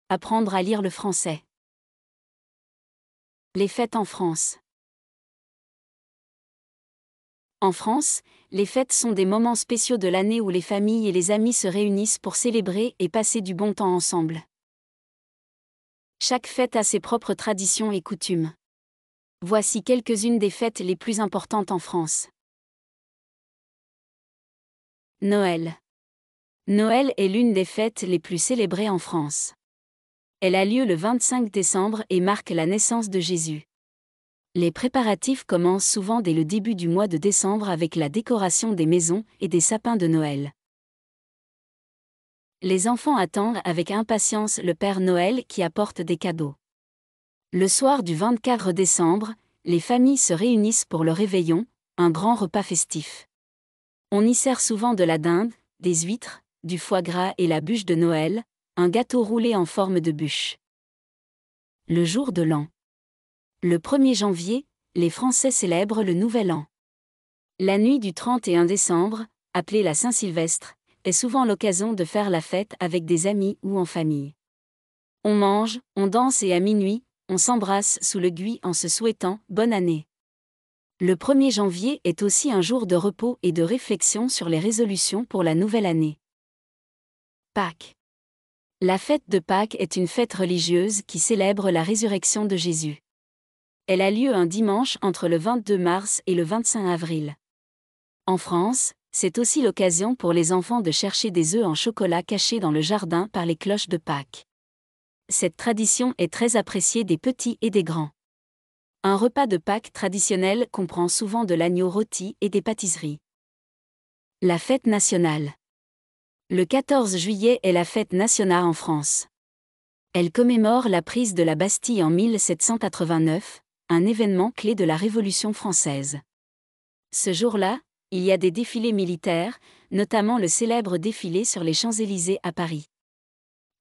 Apprendre à lire le français. Les fêtes en France. En France, les fêtes sont des moments spéciaux de l'année où les familles et les amis se réunissent pour célébrer et passer du bon temps ensemble. Chaque fête a ses propres traditions et coutumes. Voici quelques-unes des fêtes les plus importantes en France. Noël. Noël est l'une des fêtes les plus célébrées en France. Elle a lieu le 25 décembre et marque la naissance de Jésus. Les préparatifs commencent souvent dès le début du mois de décembre avec la décoration des maisons et des sapins de Noël. Les enfants attendent avec impatience le Père Noël qui apporte des cadeaux. Le soir du 24 décembre, les familles se réunissent pour le réveillon, un grand repas festif. On y sert souvent de la dinde, des huîtres, du foie gras et la bûche de Noël, un gâteau roulé en forme de bûche. Le jour de l'an. Le 1er janvier, les Français célèbrent le Nouvel An. La nuit du 31 décembre, appelée la Saint-Sylvestre, est souvent l'occasion de faire la fête avec des amis ou en famille. On mange, on danse et à minuit, on s'embrasse sous le gui en se souhaitant « bonne année ». Le 1er janvier est aussi un jour de repos et de réflexion sur les résolutions pour la nouvelle année. Pâques. La fête de Pâques est une fête religieuse qui célèbre la résurrection de Jésus. Elle a lieu un dimanche entre le 22 mars et le 25 avril. En France, c'est aussi l'occasion pour les enfants de chercher des œufs en chocolat cachés dans le jardin par les cloches de Pâques. Cette tradition est très appréciée des petits et des grands. Un repas de Pâques traditionnel comprend souvent de l'agneau rôti et des pâtisseries. La fête nationale. Le 14 juillet est la fête nationale en France. Elle commémore la prise de la Bastille en 1789, un événement clé de la Révolution française. Ce jour-là, il y a des défilés militaires, notamment le célèbre défilé sur les Champs-Élysées à Paris.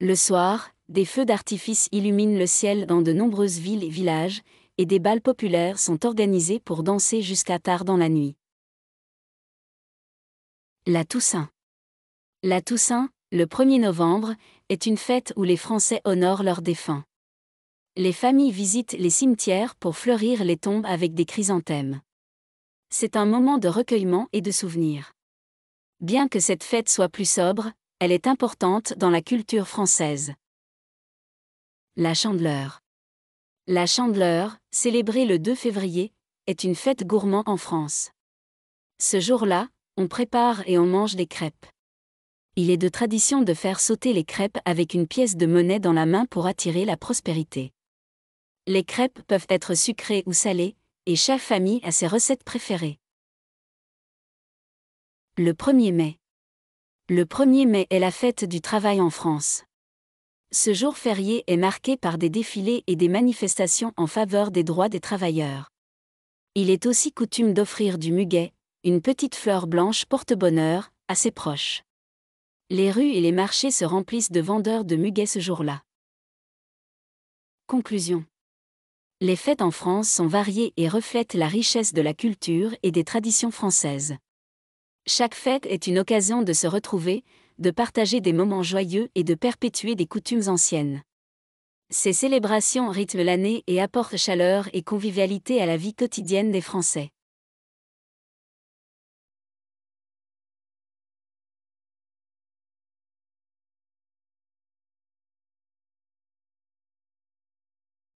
Le soir, des feux d'artifice illuminent le ciel dans de nombreuses villes et villages, et des bals populaires sont organisés pour danser jusqu'à tard dans la nuit. La Toussaint. La Toussaint, le 1er novembre, est une fête où les Français honorent leurs défunts. Les familles visitent les cimetières pour fleurir les tombes avec des chrysanthèmes. C'est un moment de recueillement et de souvenir. Bien que cette fête soit plus sobre, elle est importante dans la culture française. La Chandeleur. La Chandeleur, célébrée le 2 février, est une fête gourmande en France. Ce jour-là, on prépare et on mange des crêpes. Il est de tradition de faire sauter les crêpes avec une pièce de monnaie dans la main pour attirer la prospérité. Les crêpes peuvent être sucrées ou salées, et chaque famille a ses recettes préférées. Le 1er mai. Le 1er mai est la fête du travail en France. Ce jour férié est marqué par des défilés et des manifestations en faveur des droits des travailleurs. Il est aussi coutume d'offrir du muguet, une petite fleur blanche porte-bonheur, à ses proches. Les rues et les marchés se remplissent de vendeurs de muguet ce jour-là. Conclusion. Les fêtes en France sont variées et reflètent la richesse de la culture et des traditions françaises. Chaque fête est une occasion de se retrouver, de partager des moments joyeux et de perpétuer des coutumes anciennes. Ces célébrations rythment l'année et apportent chaleur et convivialité à la vie quotidienne des Français.